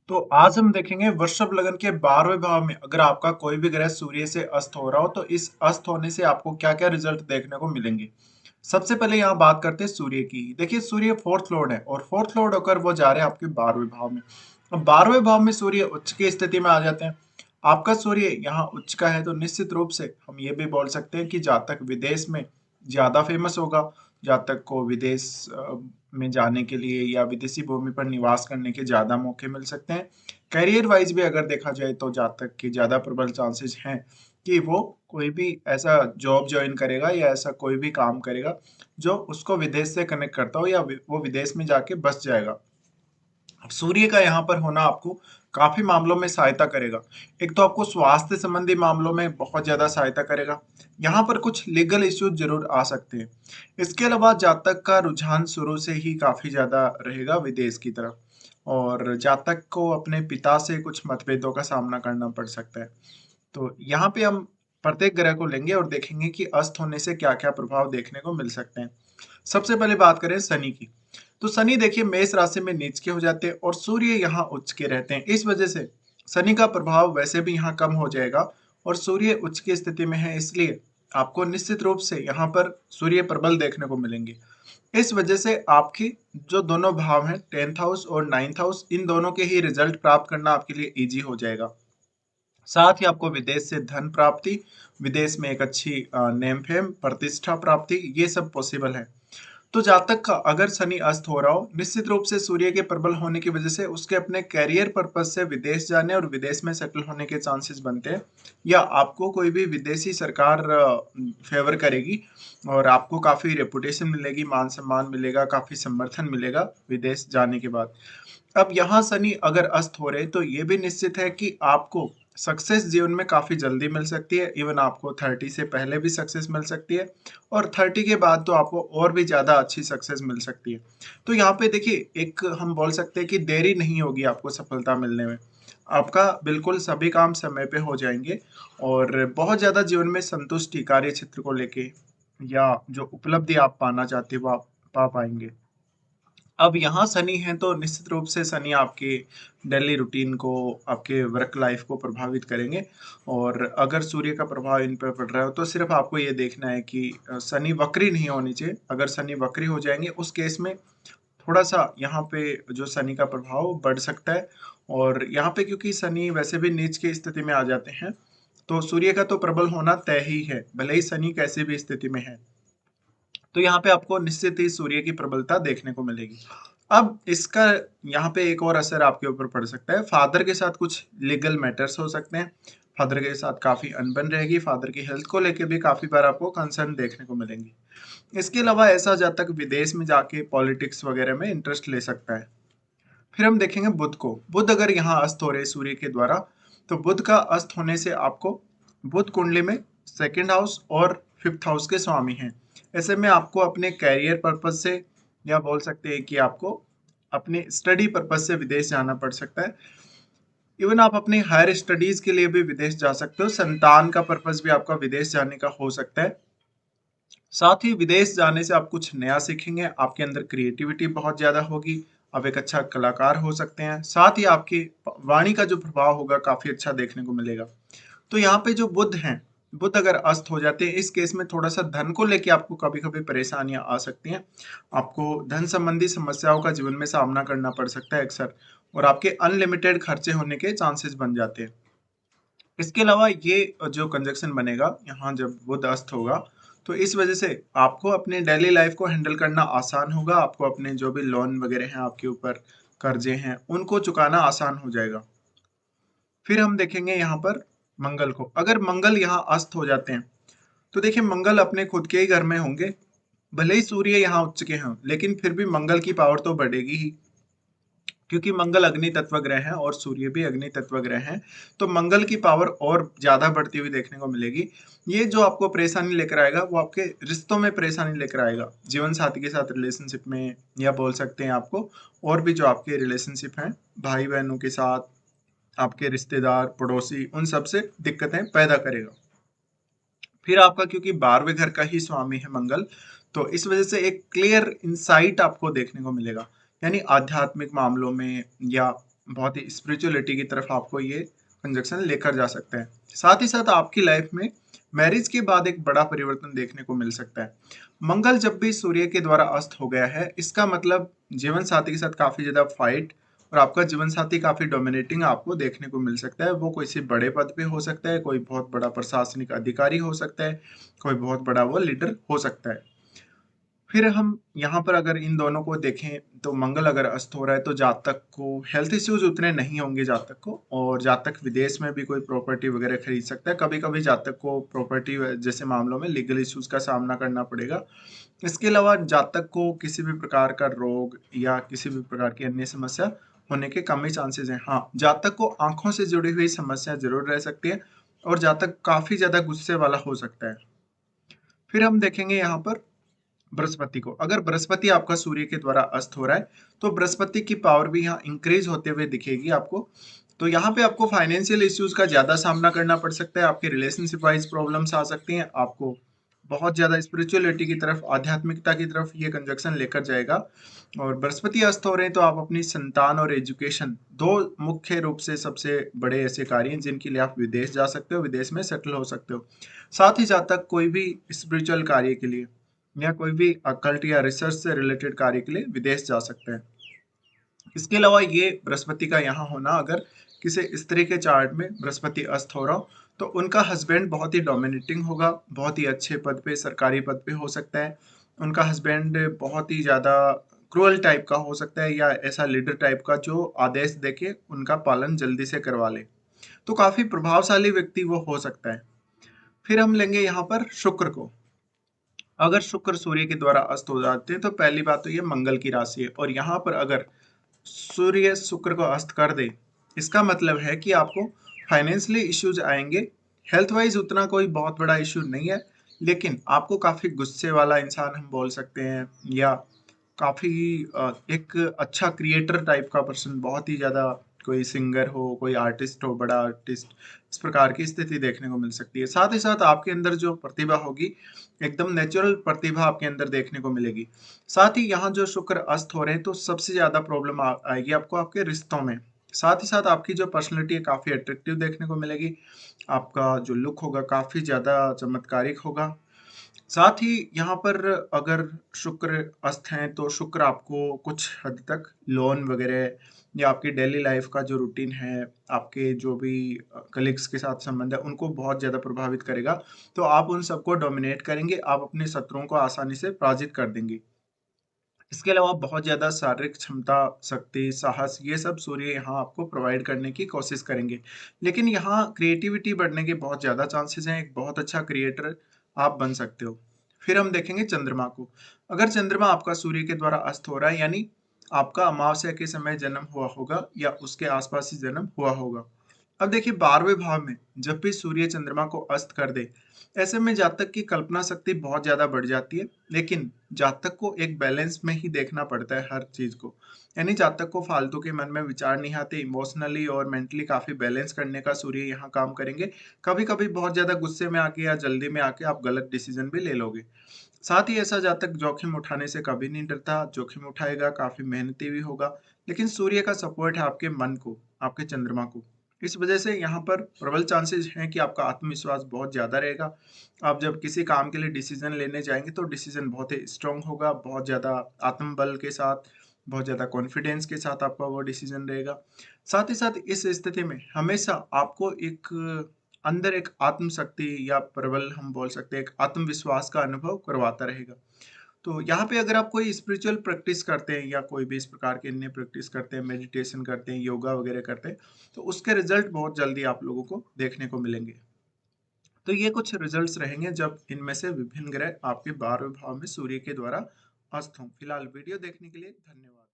तो आज हम देखेंगे वृषभ लगन के 12वें भाव में अगर आपका कोई भी ग्रह सूर्य से अस्त हो रहा हो तो इस अस्त होने से आपको क्या क्या रिजल्ट देखने को मिलेंगे। सबसे पहले यहाँ बात करते हैं सूर्य की। देखिए सूर्य फोर्थ लॉर्ड है और फोर्थ लॉर्ड होकर वो जा रहे हैं आपके 12वें भाव में। अब 12वें भाव में सूर्य उच्च की स्थिति में आ जाते हैं। आपका सूर्य यहाँ उच्च का है तो निश्चित रूप से हम ये भी बोल सकते हैं कि जातक विदेश में ज्यादा फेमस होगा। जातक को विदेश में जाने के लिए या विदेशी भूमि पर निवास करने के ज्यादा मौके मिल सकते हैं। करियर वाइज भी अगर देखा जाए तो जातक के ज्यादा प्रबल चांसेस हैं कि वो कोई भी ऐसा जॉब ज्वाइन करेगा या ऐसा कोई भी काम करेगा जो उसको विदेश से कनेक्ट करता हो या वो विदेश में जाके बस जाएगा। सूर्य का यहाँ पर होना आपको काफी मामलों में सहायता करेगा। एक तो आपको स्वास्थ्य संबंधी मामलों में बहुत ज्यादा सहायता करेगा। यहाँ पर कुछ लीगल इश्यूज जरूर आ सकते हैं। इसके अलावा जातक का रुझान शुरू से ही काफी ज्यादा रहेगा विदेश की तरफ और जातक को अपने पिता से कुछ मतभेदों का सामना करना पड़ सकता है। तो यहाँ पे हम प्रत्येक ग्रह को लेंगे और देखेंगे कि अस्त होने से क्या क्या प्रभाव देखने को मिल सकते हैं। सबसे पहले बात करें शनि की। तो शनि देखिए मेष राशि में नीच के हो जाते हैं और सूर्य यहाँ उच्च के रहते हैं। इस वजह से शनि का प्रभाव वैसे भी यहाँ कम हो जाएगा और सूर्य उच्च की स्थिति में है, इसलिए आपको निश्चित रूप से यहाँ पर सूर्य प्रबल देखने को मिलेंगे। इस वजह से आपकी जो दोनों भाव हैं 10th हाउस और 9th हाउस, इन दोनों के ही रिजल्ट प्राप्त करना आपके लिए इजी हो जाएगा। साथ ही आपको विदेश से धन प्राप्ति, विदेश में एक अच्छी नेम फेम प्रतिष्ठा प्राप्ति, ये सब पॉसिबल है। तो जातक का अगर शनि अस्त हो रहा हो, निश्चित रूप से सूर्य के प्रबल होने की वजह से उसके अपने कैरियर पर्पज से विदेश जाने और विदेश में सेटल होने के चांसेस बनते हैं। या आपको कोई भी विदेशी सरकार फेवर करेगी और आपको काफी रेपुटेशन मिलेगी, मान सम्मान मिलेगा, काफी समर्थन मिलेगा विदेश जाने के बाद। अब यहाँ शनि अगर अस्त हो रहे तो ये भी निश्चित है कि आपको सक्सेस जीवन में काफी जल्दी मिल सकती है। इवन आपको 30 से पहले भी सक्सेस मिल सकती है और 30 के बाद तो आपको और भी ज्यादा अच्छी सक्सेस मिल सकती है। तो यहाँ पे देखिए एक हम बोल सकते हैं कि देरी नहीं होगी आपको सफलता मिलने में। आपका बिल्कुल सभी काम समय पे हो जाएंगे और बहुत ज्यादा जीवन में संतुष्टि कार्य क्षेत्र को लेके या जो उपलब्धि आप पाना चाहते हो वो आप पा पाएंगे। अब यहाँ शनि है तो निश्चित रूप से शनि आपके डेली रूटीन को, आपके वर्क लाइफ को प्रभावित करेंगे। और अगर सूर्य का प्रभाव इन पर पड़ रहा है तो सिर्फ आपको ये देखना है कि शनि वक्री नहीं होनी चाहिए। अगर शनि वक्री हो जाएंगे उस केस में थोड़ा सा यहाँ पे जो शनि का प्रभाव बढ़ सकता है। और यहाँ पे क्योंकि शनि वैसे भी नीच की स्थिति में आ जाते हैं तो सूर्य का तो प्रबल होना तय ही है, भले ही शनि कैसी भी स्थिति में है। तो यहाँ पे आपको निश्चित ही सूर्य की प्रबलता देखने को मिलेगी। अब इसका यहाँ पे एक और असर आपके ऊपर पड़ सकता है। फादर के साथ कुछ लीगल मैटर्स हो सकते हैं। फादर के साथ काफी अनबन रहेगी। फादर की हेल्थ को लेके भी काफी बार आपको कंसर्न देखने को मिलेंगी। इसके अलावा ऐसा जातक विदेश में जाके पॉलिटिक्स वगैरह में इंटरेस्ट ले सकता है। फिर हम देखेंगे बुध को। बुध अगर यहाँ अस्त हो रहे सूर्य के द्वारा तो बुध का अस्त होने से आपको बुध कुंडली में सेकंड हाउस और फिफ्थ हाउस के स्वामी हैं। ऐसे में आपको अपने कैरियर पर्पज से या बोल सकते हैं कि आपको अपने स्टडी पर्पज से विदेश जाना पड़ सकता है। इवन आप अपनी हायर स्टडीज के लिए भी विदेश जा सकते हो। संतान का पर्पज भी आपका विदेश जाने का हो सकता है। साथ ही विदेश जाने से आप कुछ नया सीखेंगे, आपके अंदर क्रिएटिविटी बहुत ज्यादा होगी, आप एक अच्छा कलाकार हो सकते हैं। साथ ही आपकी वाणी का जो प्रभाव होगा काफी अच्छा देखने को मिलेगा। तो यहाँ पे जो बुध हैं, बुध अगर अस्त हो जाते हैं इस केस में थोड़ा सा धन को लेके आपको कभी कभी परेशानियां आ सकती हैं। आपको धन संबंधी समस्याओं का जीवन में सामना करना पड़ सकता है अक्सर, और आपके अनलिमिटेड खर्चे होने के चांसेस बन जाते हैं। इसके अलावा ये जो कंजक्शन बनेगा यहाँ जब बुध अस्त होगा तो इस वजह से आपको अपने डेली लाइफ को हैंडल करना आसान होगा। आपको अपने जो भी लोन वगैरह हैं आपके ऊपर, कर्जे हैं, उनको चुकाना आसान हो जाएगा। फिर हम देखेंगे यहाँ पर मंगल को। अगर मंगल यहाँ अस्त हो जाते हैं तो देखिए मंगल अपने खुद के ही घर में होंगे। भले ही सूर्य यहाँ उच्च के हों लेकिन फिर भी मंगल की पावर तो बढ़ेगी ही, क्योंकि मंगल अग्नि तत्व ग्रह है और सूर्य भी अग्नि तत्व ग्रह है। तो मंगल की पावर और ज्यादा बढ़ती हुई देखने को मिलेगी। ये जो आपको परेशानी लेकर आएगा वो आपके रिश्तों में परेशानी लेकर आएगा, जीवन साथी के साथ रिलेशनशिप में, या बोल सकते हैं आपको और भी जो आपके रिलेशनशिप हैं भाई बहनों के साथ, आपके रिश्तेदार पड़ोसी, उन सब से दिक्कतें पैदा करेगा। फिर आपका क्योंकि 12वें घर का ही स्वामी है मंगल, तो इस वजह से एक क्लियर इंसाइट आपको देखने को मिलेगा। यानी आध्यात्मिक मामलों में या बहुत ही स्पिरिचुअलिटी की तरफ आपको ये कंजक्शन लेकर जा सकता है। साथ ही साथ आपकी लाइफ में मैरिज के बाद एक बड़ा परिवर्तन देखने को मिल सकता है। मंगल जब भी सूर्य के द्वारा अस्त हो गया है, इसका मतलब जीवन साथी के साथ काफी ज्यादा फाइट और आपका जीवन साथी काफी डोमिनेटिंग आपको देखने को मिल सकता है। वो किसी बड़े पद पे हो सकता है, कोई बहुत बड़ा प्रशासनिक अधिकारी हो सकता है, कोई बहुत बड़ा वो लीडर हो सकता है। फिर हम यहाँ पर अगर इन दोनों को देखें तो मंगल अगर अस्त हो रहा है तो जातक को हेल्थ इश्यूज उतने नहीं होंगे जातक को, और जातक विदेश में भी कोई प्रॉपर्टी वगैरह खरीद सकता है। कभी कभी जातक को प्रॉपर्टी जैसे मामलों में लीगल इश्यूज का सामना करना पड़ेगा। इसके अलावा जातक को किसी भी प्रकार का रोग या किसी भी प्रकार की अन्य समस्या होने के कम ही चांसेस हैं। हाँ, जातक को आंखों से जुड़ी हुई समस्या जरूर रह सकती है और जातक काफी ज्यादा गुस्से वाला हो सकता है। फिर हम देखेंगे यहाँ पर बृहस्पति को। अगर बृहस्पति आपका सूर्य के द्वारा अस्त हो रहा है तो बृहस्पति की पावर भी यहाँ इंक्रीज होते हुए दिखेगी आपको। तो यहाँ पे आपको फाइनेंशियल इश्यूज का ज्यादा सामना करना पड़ सकता है, आपके रिलेशनशिप वाइज प्रॉब्लम्स आ सकती हैं, आपको बहुत ज्यादा स्पिरिचुअलिटी की तरफ, आध्यात्मिकता की तरफ ये कंजक्शन लेकर जाएगा। और बृहस्पति अस्त हो रहे हैं तो आप अपनी संतान और एजुकेशन, दो मुख्य रूप से सबसे बड़े ऐसे कार्य हैं जिनके लिए आप विदेश जा सकते हो, विदेश में सेटल हो सकते हो। साथ ही जहाँ तक कोई भी स्पिरिचुअल कार्य के लिए या कोई भी अकल्ट या रिसर्च से रिलेटेड कार्य के लिए विदेश जा सकते हैं। इसके अलावा ये बृहस्पति का यहाँ होना, अगर किसी स्त्री के चार्ट में बृहस्पति अस्त हो रहा हो तो उनका हस्बैंड बहुत ही डोमिनेटिंग होगा, बहुत ही अच्छे पद पे, सरकारी पद पे हो सकता है। उनका हस्बैंड बहुत ही ज्यादा क्रूअल टाइप का हो सकता है या ऐसा लीडर टाइप का जो आदेश देके उनका पालन जल्दी से करवा ले। तो काफी प्रभावशाली व्यक्ति वो हो सकता है। फिर हम लेंगे यहाँ पर शुक्र को। अगर शुक्र सूर्य के द्वारा अस्त हो जाते हैं तो पहली बात तो ये मंगल की राशि है, और यहाँ पर अगर सूर्य शुक्र को अस्त कर दे, इसका मतलब है कि आपको फाइनेंशियली इश्यूज आएंगे। हेल्थ वाइज उतना कोई बहुत बड़ा इश्यू नहीं है, लेकिन आपको काफी गुस्से वाला इंसान हम बोल सकते हैं, या काफी एक अच्छा क्रिएटर टाइप का पर्सन, बहुत ही ज्यादा कोई सिंगर हो, कोई आर्टिस्ट हो, बड़ा आर्टिस्ट, इस प्रकार की स्थिति देखने को मिल सकती है। साथ ही साथ आपके अंदर जो प्रतिभा होगी, एकदम नेचुरल प्रतिभा आपके अंदर देखने को मिलेगी। साथ ही यहाँ जो शुक्र अस्त हो रहे हैं तो सबसे ज्यादा प्रॉब्लम आएगी आपको आपके रिश्तों में। साथ ही साथ आपकी जो पर्सनैलिटी है काफी अट्रैक्टिव देखने को मिलेगी, आपका जो लुक होगा काफी ज्यादा चमत्कारिक होगा। साथ ही यहाँ पर अगर शुक्र अस्त हैं तो शुक्र आपको कुछ हद तक लोन वगैरह या आपकी डेली लाइफ का जो रूटीन है, आपके जो भी कलीग्स के साथ संबंध है, उनको बहुत ज़्यादा प्रभावित करेगा। तो आप उन सबको डोमिनेट करेंगे, आप अपने शत्रुओं को आसानी से पराजित कर देंगे। इसके अलावा बहुत ज़्यादा शारीरिक क्षमता, शक्ति, साहस, ये सब सूर्य यहाँ आपको प्रोवाइड करने की कोशिश करेंगे। लेकिन यहाँ क्रिएटिविटी बढ़ने के बहुत ज़्यादा चांसेस हैं, एक बहुत अच्छा क्रिएटर आप बन सकते हो। फिर हम देखेंगे चंद्रमा को। अगर चंद्रमा आपका सूर्य के द्वारा अस्त हो रहा है, यानी आपका अमावस्या के समय जन्म हुआ होगा या उसके आसपास ही जन्म हुआ होगा। अब देखिए 12वें भाव में जब भी सूर्य चंद्रमा को अस्त कर दे, ऐसे में जातक की कल्पना शक्ति बहुत ज्यादा बढ़ जाती है। लेकिन जातक को एक बैलेंस में ही देखना पड़ता है हर चीज को, यानी जातक को फालतू के मन में विचार नहीं आते, इमोशनली और मेंटली काफी बैलेंस करने का सूर्य यहाँ काम करेंगे। कभी कभी बहुत ज्यादा गुस्से में आके या जल्दी में आके आप गलत डिसीजन भी ले लोगे। साथ ही ऐसा जातक जोखिम उठाने से कभी नहीं डरता, जोखिम उठाएगा, काफी मेहनती भी होगा। लेकिन सूर्य का सपोर्ट है आपके मन को, आपके चंद्रमा को। इस वजह से यहाँ पर प्रबल चांसेस हैं कि आपका आत्मविश्वास बहुत ज्यादा रहेगा। आप जब किसी काम के लिए डिसीजन लेने जाएंगे तो डिसीजन बहुत ही स्ट्रांग होगा, बहुत ज्यादा आत्मबल के साथ, बहुत ज्यादा कॉन्फिडेंस के साथ आपका वो डिसीजन रहेगा। साथ ही साथ इस स्थिति में हमेशा आपको एक अंदर एक आत्मशक्ति, या प्रबल हम बोल सकते हैं एक आत्मविश्वास का अनुभव करवाता रहेगा। तो यहाँ पे अगर आप कोई स्पिरिचुअल प्रैक्टिस करते हैं या कोई भी इस प्रकार के अन्य प्रैक्टिस करते हैं, मेडिटेशन करते हैं, योगा वगैरह करते हैं, तो उसके रिजल्ट बहुत जल्दी आप लोगों को देखने को मिलेंगे। तो ये कुछ रिजल्ट्स रहेंगे जब इनमें से विभिन्न ग्रह आपके 12वें भाव में सूर्य के द्वारा अस्त हों। फिलहाल वीडियो देखने के लिए धन्यवाद।